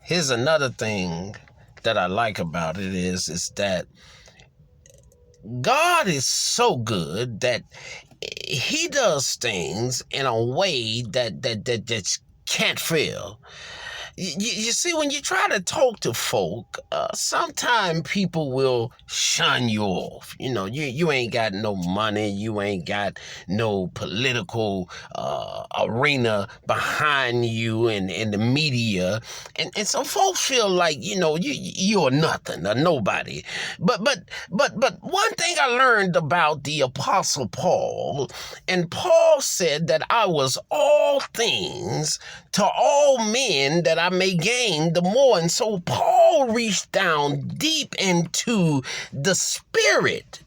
Here's another thing that I like about it is that God is so good that he does things in a way that can't fail. You see, when you try to talk to folk, sometimes people will shun you off. You ain't got no money, you ain't got no political arena behind you in the media, and some folks feel like you're nothing, a nobody. But one thing I learned about the Apostle Paul, and Paul said that I was all things to all men that I may gain the more. And so Paul reached down deep into the spirit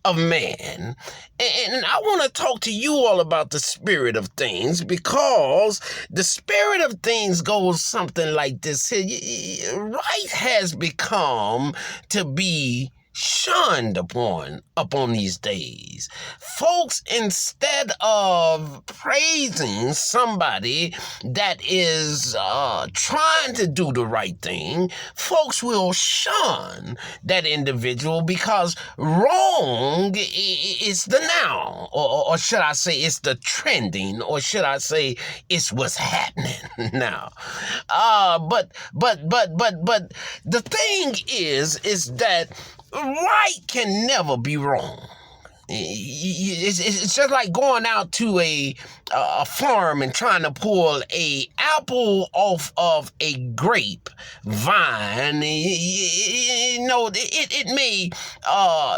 of man. And I want to talk to you all about the spirit of things, because the spirit of things goes something like this. Right has become to be shunned upon these days. Folks, instead of praising somebody that is trying to do the right thing, folks will shun that individual because wrong is the now, or should I say it's the trending, or should I say it's what's happening now. But the thing is that right can never be wrong. It's just like going out to a farm and trying to pull a apple off of a grape vine. It may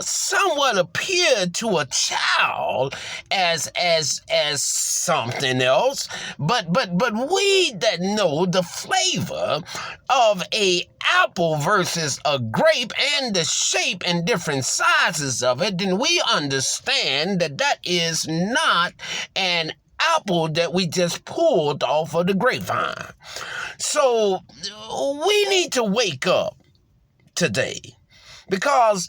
somewhat appear to a child as something else, but we that know the flavor of a apple versus a grape and the shape and different sizes of it, then we understand that is not an apple that we just pulled off of the grapevine. So we need to wake up today. Because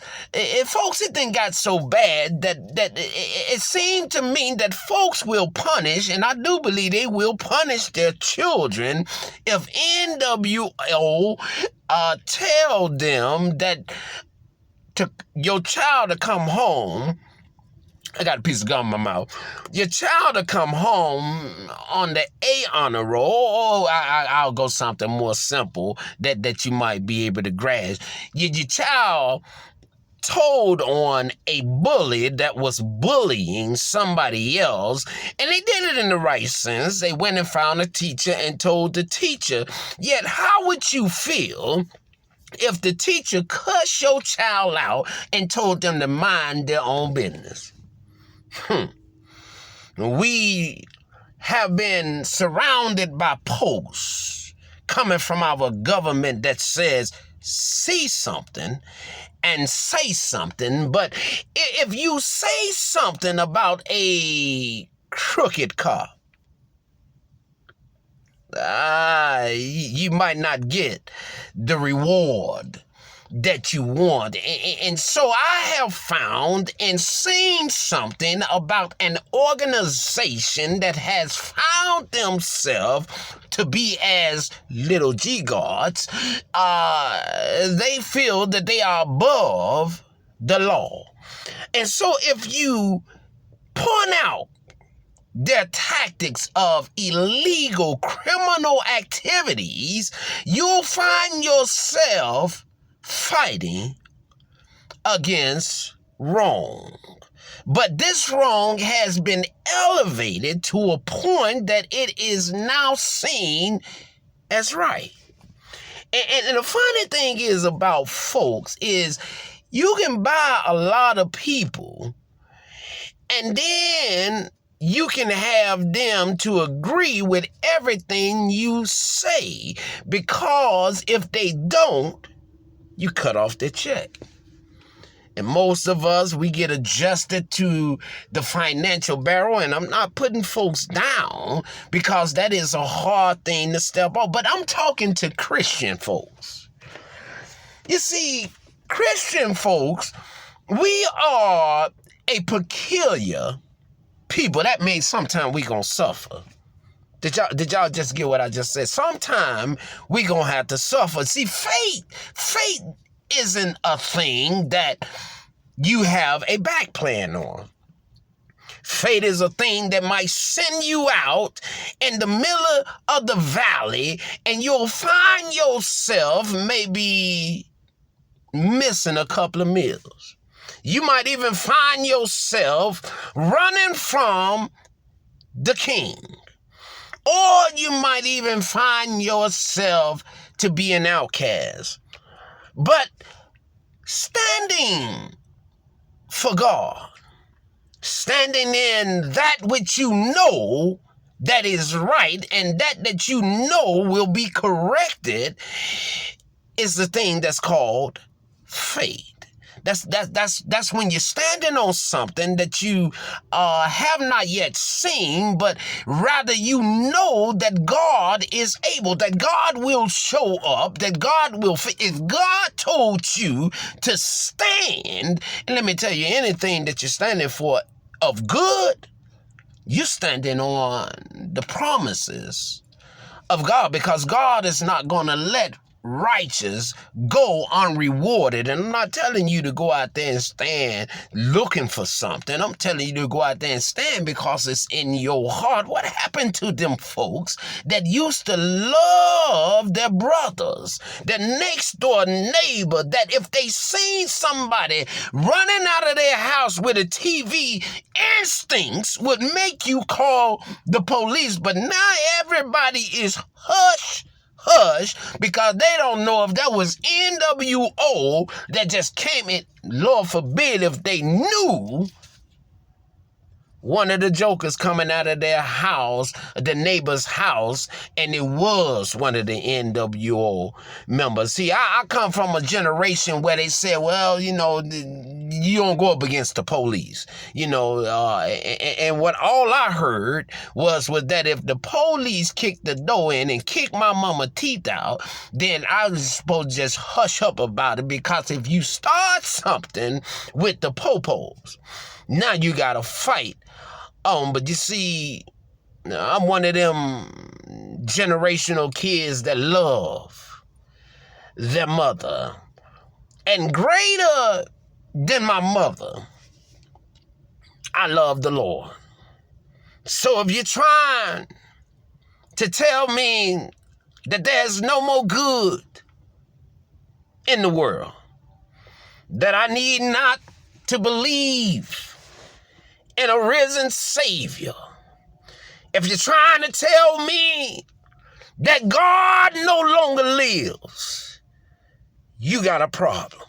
folks, it done got so bad that it seemed to me that folks will punish, and I do believe they will punish their children if n.w.o tell them that your child to come home. I got a piece of gum in my mouth. Your child to come home on the A honor roll. I'll go something more simple that you might be able to grasp. Your child told on a bully that was bullying somebody else, and they did it in the right sense. They went and found a teacher and told the teacher. Yet how would you feel if the teacher cussed your child out and told them to mind their own business? We have been surrounded by posts coming from our government that says, see something and say something. But if you say something about a crooked cop, you might not get the reward that you want. And so I have found and seen something about an organization that has found themselves to be as little G gods. They feel that they are above the law. And so if you point out their tactics of illegal criminal activities, you'll find yourself fighting against wrong. But this wrong has been elevated to a point that it is now seen as right. And the funny thing is about folks is you can buy a lot of people, and then you can have them to agree with everything you say, because if they don't, you cut off their check. And most of us, we get adjusted to the financial barrel, and I'm not putting folks down because that is a hard thing to step off, but I'm talking to Christian folks. You see, Christian folks, we are a peculiar people. That means sometimes we gonna suffer. Did y'all just get what I just said? Sometime we gonna have to suffer. See, faith isn't a thing that you have a back plan on. Faith is a thing that might send you out in the middle of the valley, and you'll find yourself maybe missing a couple of meals. You might even find yourself running from the king. Or you might even find yourself to be an outcast. But standing for God, standing in that which you know that is right and that you know will be corrected is the thing that's called faith. That's when you're standing on something that you have not yet seen, but rather you know that God is able, that God will show up, that God will fit. If God told you to stand, and let me tell you, anything that you're standing for of good, you're standing on the promises of God, because God is not going to let righteous go unrewarded. And I'm not telling you to go out there and stand looking for something. I'm telling you to go out there and stand because it's in your heart. What happened to them folks that used to love their brothers, their next door neighbor, that if they seen somebody running out of their house with a TV, instincts would make you call the police? But now everybody is hush because they don't know if that was n.w.o that just came in. Lord forbid if they knew one of the jokers coming out of their house, the neighbor's house, and it was one of the n.w.o members. See, I come from a generation where they said, well, you know, you don't go up against the police, you know, and what all I heard was that if the police kicked the door in and kicked my mama teeth out, then I was supposed to just hush up about it, because if you start something with the popos, now you gotta fight. But you see, I'm one of them generational kids that love their mother. And greater than my mother, I love the Lord. So if you're trying to tell me that there's no more good in the world, that I need not to believe in a risen Savior, if you're trying to tell me that God no longer lives, you got a problem.